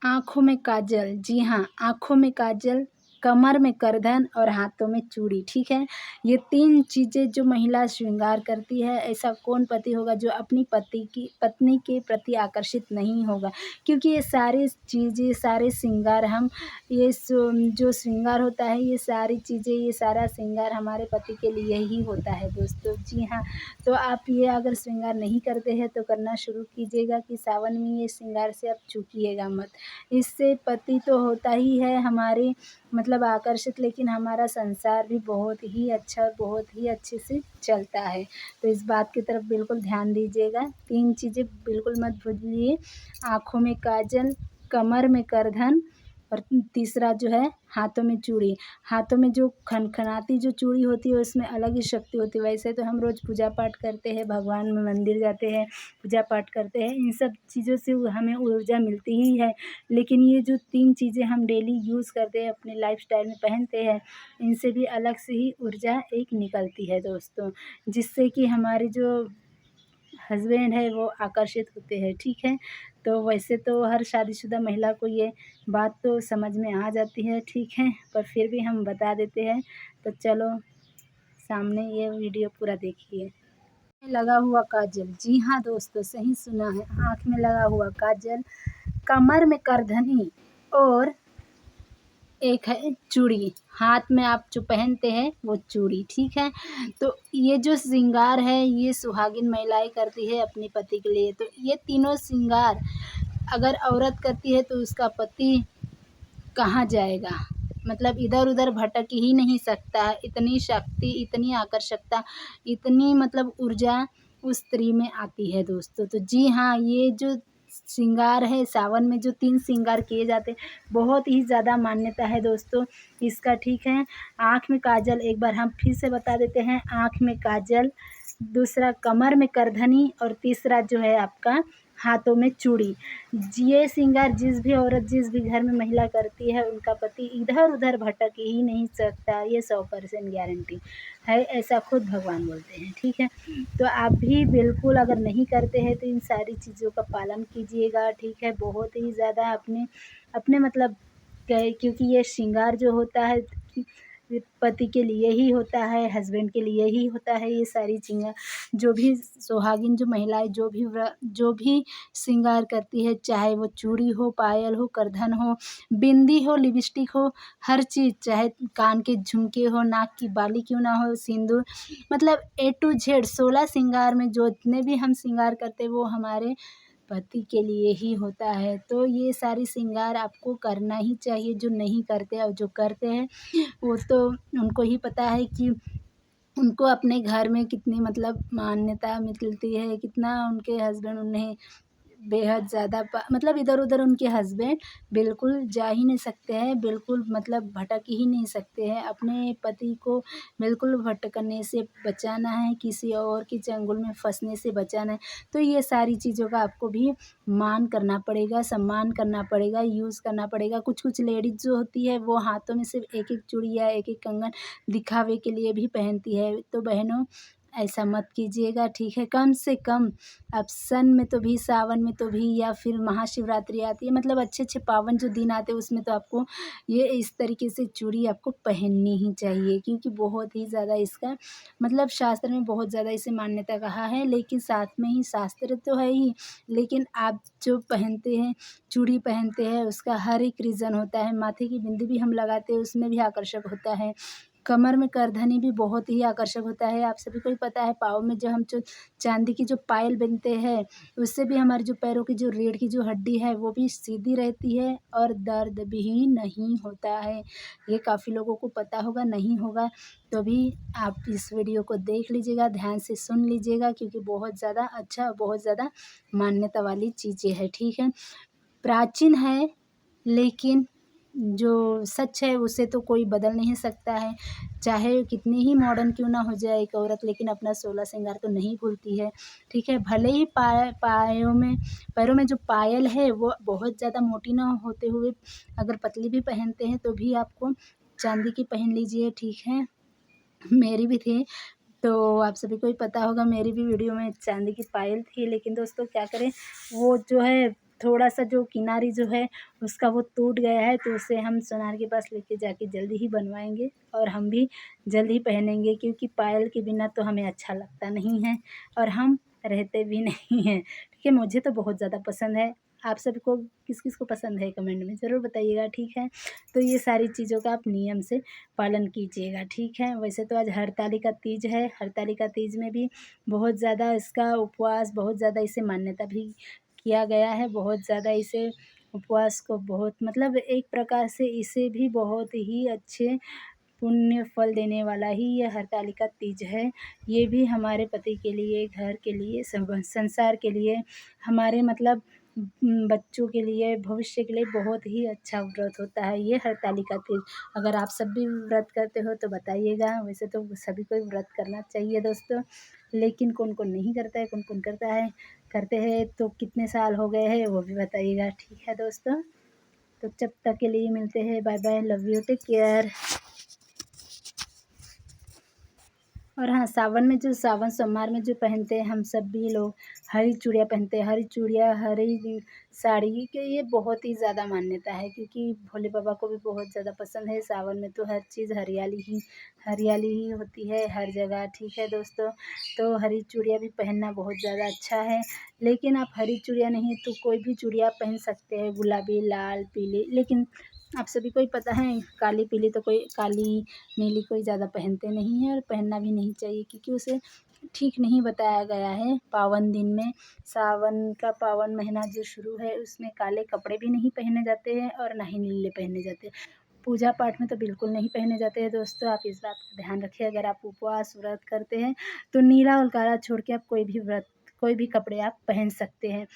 आँखों में काजल, जी हाँ, आँखों में काजल, कमर में करधन और हाथों में चूड़ी, ठीक है। ये 3 चीज़ें जो महिला श्रृंगार करती है, ऐसा कौन पति होगा जो अपनी पत्नी के प्रति आकर्षित नहीं होगा। क्योंकि ये सारी चीज़ें, सारे श्रृंगार हम ये जो श्रृंगार होता है, ये सारी चीज़ें, ये सारा श्रृंगार हमारे पति के लिए ही होता है दोस्तों। जी हाँ, तो आप ये अगर श्रृंगार नहीं करते हैं तो करना शुरू कीजिएगा कि सावन में ये श्रृंगार से आप चूकिएगा मत। इससे पति तो होता ही है हमारे मतलब आकर्षित, लेकिन हमारा संसार भी बहुत ही अच्छा और बहुत ही अच्छे से चलता है। तो इस बात की तरफ बिल्कुल ध्यान दीजिएगा। 3 चीज़ें बिल्कुल मत भूलिए, आँखों में काजल, कमर में करधन और तीसरा जो है हाथों में चूड़ी। हाथों में जो खनखनाती जो चूड़ी होती है उसमें अलग ही शक्ति होती है। वैसे तो हम रोज़ पूजा पाठ करते हैं, भगवान में मंदिर जाते हैं, पूजा पाठ करते हैं, इन सब चीज़ों से हमें ऊर्जा मिलती ही है। लेकिन ये जो 3 चीज़ें हम डेली यूज़ करते हैं, अपने लाइफ़स्टाइल में पहनते हैं, इनसे भी अलग से ही ऊर्जा एक निकलती है दोस्तों, जिससे कि हमारे जो हस्बैंड है वो आकर्षित होते हैं, ठीक है। तो वैसे तो हर शादीशुदा महिला को ये बात तो समझ में आ जाती है, ठीक है, पर फिर भी हम बता देते हैं। तो चलो सामने ये वीडियो पूरा देखिए। लगा हुआ काजल, जी हाँ दोस्तों, सही सुना है, आँख में लगा हुआ काजल, कमर में करधनी और एक है चूड़ी, हाथ में आप जो पहनते हैं वो चूड़ी, ठीक है। तो ये जो श्रृंगार है ये सुहागिन महिलाएं करती है अपने पति के लिए। तो ये तीनों श्रृंगार अगर औरत करती है तो उसका पति कहाँ जाएगा, मतलब इधर उधर भटक ही नहीं सकता। इतनी शक्ति, इतनी आकर्षकता, इतनी मतलब ऊर्जा उस स्त्री में आती है दोस्तों। तो जी हाँ, ये जो श्रृंगार है, सावन में जो 3 श्रृंगार किए जाते हैं, बहुत ही ज़्यादा मान्यता है दोस्तों इसका, ठीक है। आँख में काजल, एक बार हम फिर से बता देते हैं, आँख में काजल, दूसरा कमर में करधनी और तीसरा जो है आपका हाथों में चूड़ी। ये श्रृंगार जिस भी औरत, जिस भी घर में महिला करती है, उनका पति इधर उधर भटक ही नहीं सकता, ये 100% गारंटी है, ऐसा खुद भगवान बोलते हैं, ठीक है। तो आप भी बिल्कुल अगर नहीं करते हैं तो इन सारी चीज़ों का पालन कीजिएगा, ठीक है। बहुत ही ज़्यादा अपने अपने मतलब क्योंकि ये श्रृंगार जो होता है पति के लिए ही होता है, हस्बैंड के लिए ही होता है। ये सारी चीज़ें जो भी सुहागिन जो महिलाएं जो भी श्रृंगार करती है, चाहे वो चूड़ी हो, पायल हो, करधन हो, बिंदी हो, लिपस्टिक हो, हर चीज़, चाहे कान के झुमके हो, नाक की बाली क्यों ना हो, सिंदूर, मतलब A to Z 16 श्रृंगार में जो जितने भी हम श्रृंगार करते हैं वो हमारे पति के लिए ही होता है। तो ये सारी श्रृंगार आपको करना ही चाहिए। जो नहीं करते और जो करते हैं वो तो उनको ही पता है कि उनको अपने घर में कितनी मतलब मान्यता मिलती है, कितना उनके हस्बैंड उन्हें बेहद ज़्यादा मतलब इधर-उधर उनके हस्बैंड बिल्कुल जा ही नहीं सकते हैं, बिल्कुल मतलब भटक ही नहीं सकते हैं। अपने पति को बिल्कुल भटकने से बचाना है, किसी और के चंगुल में फँसने से बचाना है। तो ये सारी चीज़ों का आपको भी मान करना पड़ेगा, सम्मान करना पड़ेगा, यूज़ करना पड़ेगा। कुछ-कुछ लेडीज़ जो होती है वो हाथों में सिर्फ़ एक-एक चूड़ी या एक-एक कंगन दिखावे के लिए भी पहनती है। तो बहनों ऐसा मत कीजिएगा, ठीक है। कम से कम अब सन में तो भी, सावन में तो भी, या फिर महाशिवरात्रि आती है, मतलब अच्छे-अच्छे पावन जो दिन आते हैं उसमें तो आपको ये इस तरीके से चूड़ी आपको पहननी ही चाहिए, क्योंकि बहुत ही ज़्यादा इसका मतलब शास्त्र में बहुत ज़्यादा इसे मान्यता कहा है। लेकिन साथ में ही शास्त्र तो है ही, लेकिन आप जो पहनते हैं, चूड़ी पहनते हैं, उसका हर एक रीज़न होता है। माथे की बिंदी भी हम लगाते हैं, उसमें भी आकर्षक होता है। कमर में करधनी भी बहुत ही आकर्षक होता है। आप सभी को ही पता है, पाँव में जो हम जो चांदी की जो पायल पहनते हैं, उससे भी हमारे जो पैरों की जो रीढ़ की जो हड्डी है वो भी सीधी रहती है और दर्द भी नहीं होता है। ये काफ़ी लोगों को पता होगा, नहीं होगा तो भी आप इस वीडियो को देख लीजिएगा, ध्यान से सुन लीजिएगा, क्योंकि बहुत ज़्यादा अच्छा, बहुत ज़्यादा मान्यता वाली चीज़ें हैं, ठीक है। प्राचीन है, लेकिन जो सच है उसे तो कोई बदल नहीं सकता है। चाहे कितनी ही मॉडर्न क्यों ना हो जाए एक औरत, लेकिन अपना 16 श्रृंगार तो नहीं भूलती है, ठीक है। भले ही पैरों में जो पायल है वो बहुत ज़्यादा मोटी ना होते हुए अगर पतली भी पहनते हैं तो भी आपको चांदी की पहन लीजिए, ठीक है। मेरी भी थी, तो आप सभी को ही पता होगा, मेरी भी वीडियो में चांदी की पायल थी, लेकिन दोस्तों क्या करें, वो जो है थोड़ा सा जो किनारी जो है उसका वो टूट गया है, तो उसे हम सोनार के पास लेके जाके जल्दी ही बनवाएंगे और हम भी जल्द ही पहनेंगे, क्योंकि पायल के बिना तो हमें अच्छा लगता नहीं है और हम रहते भी नहीं हैं। ठीक है, मुझे तो बहुत ज़्यादा पसंद है। आप सबको किस किस को पसंद है कमेंट में ज़रूर बताइएगा। ठीक है, तो ये सारी चीज़ों का आप नियम से पालन कीजिएगा। ठीक है, वैसे तो आज हरतालिका तीज है। हरतालिका तीज में भी बहुत ज़्यादा इसका उपवास, बहुत ज़्यादा इसे मान्यता भी किया गया है। बहुत ज़्यादा इसे उपवास को बहुत मतलब एक प्रकार से इसे भी बहुत ही अच्छे पुण्य फल देने वाला ही ये हरतालिका तीज है। ये भी हमारे पति के लिए, घर के लिए, सब संसार के लिए, हमारे मतलब बच्चों के लिए, भविष्य के लिए बहुत ही अच्छा व्रत होता है ये हरतालिका तीज। अगर आप सब भी व्रत करते हो तो बताइएगा। वैसे तो सभी को व्रत करना चाहिए दोस्तों, लेकिन कौन कौन नहीं करता है, कौन कौन करता है, करते हैं तो कितने साल हो गए हैं वो भी बताइएगा। ठीक है दोस्तों, तो जब तक के लिए मिलते हैं, bye bye, love you, take care. और हाँ, सावन में जो सावन सोमवार में जो पहनते हैं हम सभी लोग, हरी चूड़ियाँ पहनते हैं। हरी चूड़ियाँ, हरी साड़ी के ये बहुत ही ज़्यादा मान्यता है, क्योंकि भोले बाबा को भी बहुत ज़्यादा पसंद है। सावन में तो हर चीज़ हरियाली ही होती है हर जगह। ठीक है दोस्तों, तो हरी चूड़ियाँ भी पहनना बहुत ज़्यादा अच्छा है। लेकिन आप हरी चूड़ियाँ नहीं तो कोई भी चूड़ियाँ पहन सकते हैं, गुलाबी, लाल, पीली। लेकिन आप सभी को ही पता है काली पीली तो कोई, काली नीली कोई ज़्यादा पहनते नहीं हैं और पहनना भी नहीं चाहिए, क्योंकि उसे ठीक नहीं बताया गया है। पावन दिन में, सावन का पावन महीना जो शुरू है उसमें काले कपड़े भी नहीं पहने जाते हैं और ना ही नीले पहने जाते हैं। पूजा पाठ में तो बिल्कुल नहीं पहने जाते हैं दोस्तों। आप इस बात का ध्यान रखिए। अगर आप उपवास व्रत करते हैं तो नीला और काला छोड़ के आप कोई भी कपड़े आप पहन सकते हैं।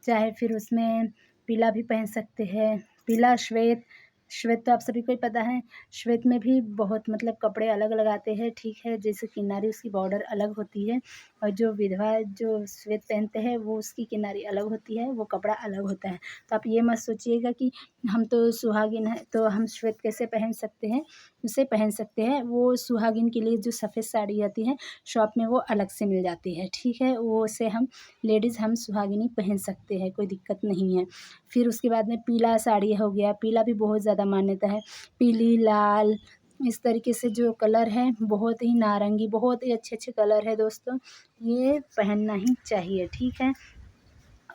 चाहे फिर उसमें पीला भी पहन सकते हैं, पीला, श्वेत। श्वेत तो आप सभी को ही पता है। श्वेत में भी बहुत मतलब कपड़े अलग अलग आते हैं। ठीक है, जैसे किनारी उसकी बॉर्डर अलग होती है और जो विधवा जो श्वेत पहनते हैं वो उसकी किनारी अलग होती है, वो कपड़ा अलग होता है। तो आप ये मत सोचिएगा कि हम तो सुहागिन हैं तो हम श्वेत कैसे पहन सकते हैं। उसे पहन सकते हैं। वो सुहागिन के लिए जो सफ़ेद साड़ी आती है शॉप में वो अलग से मिल जाती है। ठीक है, वो उसे हम लेडीज़ हम सुहागिनी पहन सकते हैं, कोई दिक्कत नहीं है। फिर उसके बाद में पीला साड़ी हो गया, पीला भी बहुत ज़्यादा मान्यता है। पीली, लाल, इस तरीके से जो कलर है, बहुत ही नारंगी, बहुत ही अच्छे अच्छे कलर है दोस्तों, ये पहनना ही चाहिए। ठीक है,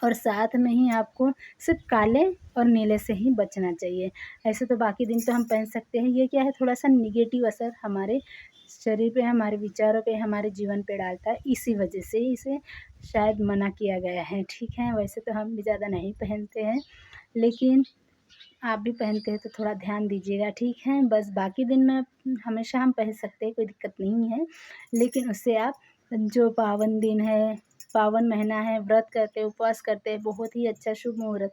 और साथ में ही आपको सिर्फ काले और नीले से ही बचना चाहिए। ऐसे तो बाकी दिन तो हम पहन सकते हैं। ये क्या है, थोड़ा सा निगेटिव असर हमारे शरीर पे, हमारे विचारों पे, हमारे जीवन पे डालता है, इसी वजह से इसे शायद मना किया गया है। ठीक है, वैसे तो हम भी ज़्यादा नहीं पहनते हैं, लेकिन आप भी पहनते हैं तो थोड़ा ध्यान दीजिएगा। ठीक है, बस बाकी दिन में हमेशा हम पहन सकते हैं, कोई दिक्कत नहीं है। लेकिन उससे आप जो पावन दिन है, पावन महीना है, व्रत करते हैं, उपवास करते हैं, बहुत ही अच्छा शुभ मुहूर्त,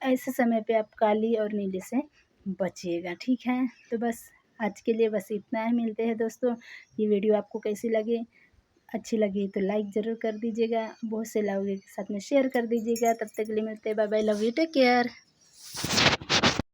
ऐसे समय पे आप काली और नीली से बचिएगा। ठीक है, तो बस आज के लिए बस इतना ही। मिलते हैं दोस्तों। ये वीडियो आपको कैसी लगी? अच्छी लगी तो लाइक ज़रूर कर दीजिएगा, बहुत से लोगों के साथ में शेयर कर दीजिएगा। तब तक के लिए मिलते हैं, bye bye, love you, take care.